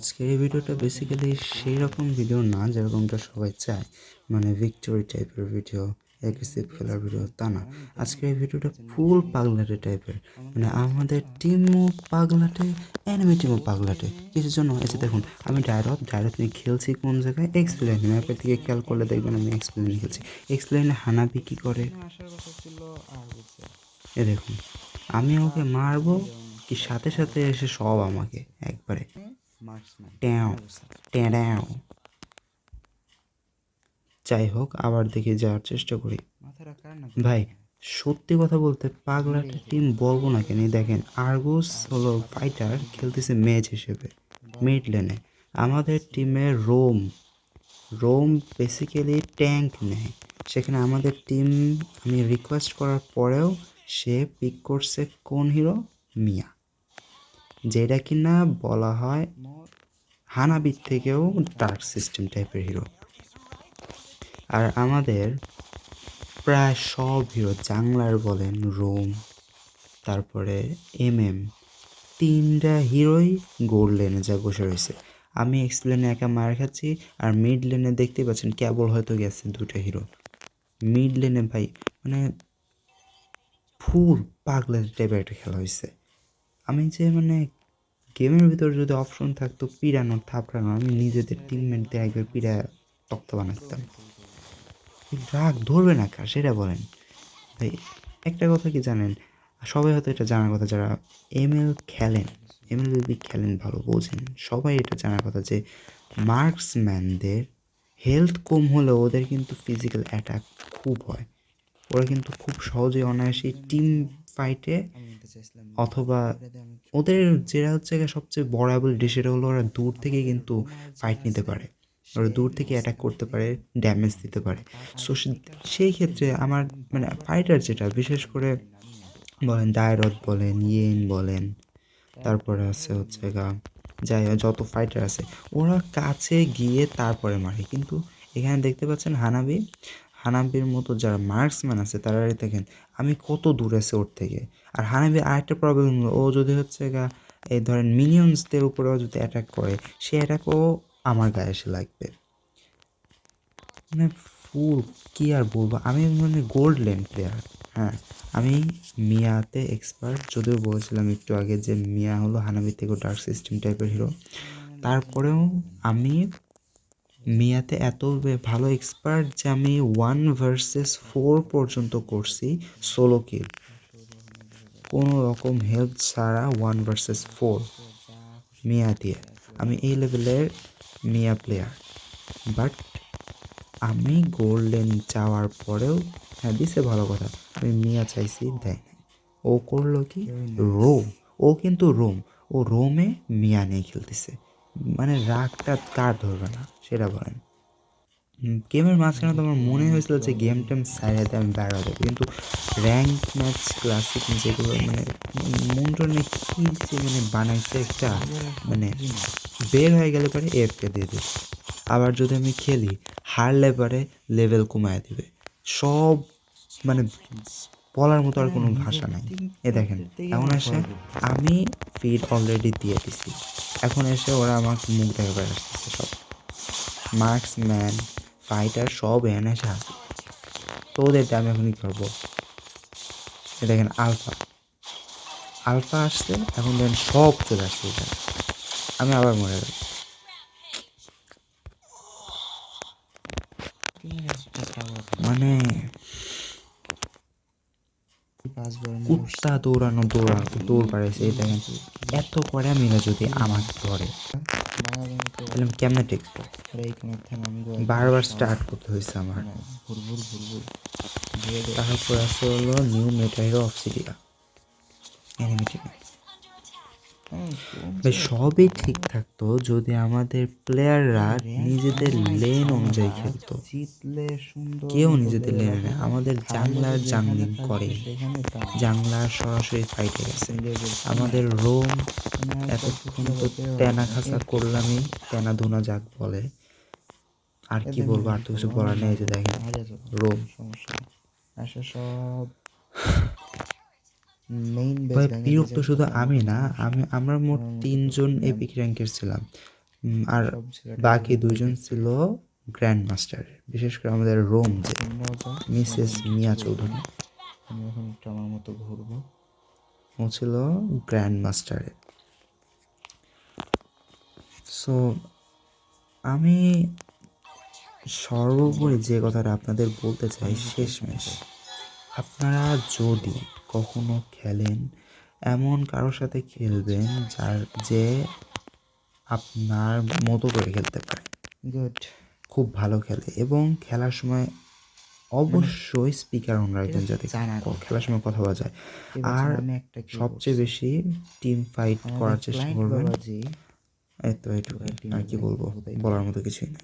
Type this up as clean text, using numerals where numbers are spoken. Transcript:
আজকের এই ভিডিওটা বেসিক্যালি সেই রকম ভিডিও না যেরকমটা সবাই চায়, মানে ভিক্টোরি টাইপের ভিডিও, অ্যাগ্রেসিভ খেলার ভিডিও তা না। আজকের এই ভিডিওটা ফুল পাগলাটে টাইপের, মানে আমাদের টিমও পাগলাটে, অ্যানিমে টিমও পাগলাটে। কিছুর জন্য এসে দেখুন, আমি ডাইরেক্ট নিয়ে খেলছি কোন জায়গায়, এক্সপ্লেন ম্যাপের দিকে খেয়াল করলে দেখবেন আমি এক্সপ্লেন খেলছি। এক্সপ্লেনে হানাবি কী করে এ দেখুন, আমি ওকে মারবো কি সাথে সাথে এসে সব আমাকে একবারে ট্যাও ট্যাঁড়াও। যাই হোক, আবার দেখে যাওয়ার চেষ্টা করি। ভাই সত্যি কথা বলতে পাগলাটে টিম বলবো না কেন, দেখেন আর্গুস হলো ফাইটার খেলতেছে ম্যাচ হিসেবে মিড লেনে। আমাদের টিমে রোম রোম বেসিক্যালি ট্যাঙ্ক নেয়, সেখানে আমাদের টিম আমি রিকোয়েস্ট করার পরেও সে পিক করছে কোন হিরো, মিয়া, যেটা কি না বলা হয় হানাবির থেকেও ডার্ক সিস্টেম টাইপের হিরো। আর আমাদের প্রায় সব হিরো জাংলার বলেন, রোম, তারপরে তিনটা হিরোই গোল্ড লেনে যা বসে রয়েছে। আমি এক্স লেনে একা মার খাচ্ছি, আর মিড লেনে দেখতে পাচ্ছেন কেবল হয়তো গেছে দুটো হিরো। মিড লেনে ভাই মানে ফুল পাগলা টাইপের একটা খেলা হয়েছে। আমি যে মানে গেমের ভিতর যদি অপশন থাকতো পিড়ানোর থাপড়ানো, আমি নিজেদের টিমমেটদের একবার পিড়া তক্ত বানাতাম। রাগ ধরবে না কার সেটা বলেন ভাই। একটা কথা কি জানেন, সবাই হয়তো এটা জানার কথা, যারা এমএলবি খেলেন ভালো বোঝেন, সবাই এটা জানার কথা যে মার্কসম্যানদের হেলথ কম হলেও ওদের কিন্তু ফিজিক্যাল অ্যাটাক খুব হয়। ওরা কিন্তু খুব সহজে অনায়াসেই টিম ফাইটে, অথবা ওদের যেটা হচ্ছে সবচেয়ে বড় অ্যাবিলিটি সেটা হলো ওরা দূর থেকে কিন্তু ফাইট নিতে পারে, ওরা দূর থেকে অ্যাটাক করতে পারে, ড্যামেজ দিতে পারে। সো সেই ক্ষেত্রে আমার মানে ফাইটার যেটা বিশেষ করে বলেন ডায়রথ বলেন, ইয়েন বলেন, তারপরে আছে হচ্ছে যাই যত ফাইটার আছে ওরা কাছে গিয়ে তারপরে মারে। কিন্তু এখানে দেখতে পাচ্ছেন হানাবির মতো যারা মার্কসম্যান আছে তারা দেখেন আমি কত দূর আছে ওর থেকে। আর হানাবির আরেকটা প্রবলেম হলো, ও যদি হচ্ছে এই ধরেন মিনিয়ন্সদের উপরেও যদি অ্যাটাক করে, সে অ্যাটাকও আমার গায়ে এসে লাগবে। মানে ফুল কী আর বলবো, আমি মানে গোল্ড লেন প্লেয়ার। হ্যাঁ, আমি মিয়াতে এক্সপার্ট, যদিও বলেছিলাম একটু আগে যে মিয়া হলো হানাবি থেকেও ডার্ক সিস্টেম টাইপের হিরো। তারপরেও আমি মিয়াতে এত ভালো এক্সপার্ট যে আমি 1 vs 4 পর্যন্ত করছি সোলো কিল, কোনো রকম হেল্প ছাড়া 1 vs 4 মিয়া দিয়ে। আমি এই লেভেলের মিয়া প্লেয়ার। বাট আমি গোল্ডেন চাওয়ার পরেও, হ্যাঁ দিছে ভালো কথা, আমি মিয়া চাইছি দেয় নাই। ও করলো কি রোম, ও কিন্তু ও রোমে মিয়া নিয়ে খেলতেছে। মানে রাগটা কার ধরবে না সেটা বলেন। গেমের মাঝখানে তো আমার মনে হয়েছিল যে গেম টেম সাইডে আমি বেড়া যাবে, কিন্তু র্যাঙ্ক ম্যাচ ক্লাসিক যেগুলো মানে মন্ডনে কী যে মানে বানাইছে একটা, মানে বের হয়ে গেলে পরে এফকে দিয়ে দেবে। আবার যদি আমি খেলি হারলে পরে লেভেল কমায় দিবে। সব মানে বলার মতো আর কোনো ভাষা নাই। এ দেখেন এখন এসে আমি ফিড অলরেডি দিয়ে দিছি, এখন এসে ওরা আমার মুখ দেখে আসতেছে সব মার্কসম্যান ফাইটার সব এনে এসে হাসি। তো ওদেরটা আমি এখন কী করবো? এ দেখেন আলফা আসছে, এখন দেখেন সব চলে আসছে এটা, আমি আবার মরে গেল। মানে কুত্তা দৌড় পাড়াইছে। এই দেখেন এত করে মিলে যদি আমাকে ধরে তাহলে আমি কেমনে টেকবো? বারবার স্টার্ট করতে হয়েছে আমার। তারপর আছে হলো নিউ মেটা হিরো অবসিডিয়া অ্যানিমেটেড। সবই ঠিক থাকতো যদি আমাদের প্লেয়াররা নিজেদের লেন অনুযায়ী খেলতো। কেউ নিজেদের লেনে নেয়, আমাদের জাংলিং করে, জাংলার সরাসরি ফাইটে গেছে। আমাদের রোম এতক্ষণ তো টেনা খাসা করলামই, টেনা ধুনা যাক বলে, আর কি বলবো, আর তো কিছু বলার নেই। যে দেখেন রোম সব ভাই বিরক্ত শুধু আমি না, আমরা মোট 3জন এপিক র্যাঙ্কের ছিলাম। আর বাকি দুজন ছিল গ্র্যান্ড মাস্টার, বিশেষ করে আমাদের রোম যে মিসেস মিয়া চৌধুরী, আমি এখন একটু আমার মতো ঘুরবো। ও ছিল গ্র্যান্ড মাস্টারে। সো আমি সর্বোপরি যে কথাটা আপনাদের বলতে চাই, শেষমেশ আপনারা যদি কখনো খেলেন, এমন কারোর সাথে খেলবেন যে আপনার মতো করে খেলতে পারে, গুড। খুব ভালো খেলে, এবং খেলার সময় অবশ্যই স্পিকার অন রাখবেন যাতে খেলার সময় কথা বলা যায়। আর আমি একটা সবচেয়ে বেশি টিম ফাইট করার চেষ্টা করবেন। এই তো এইটুকুই, আর কি বলবো, বলার মতো কিছুই না।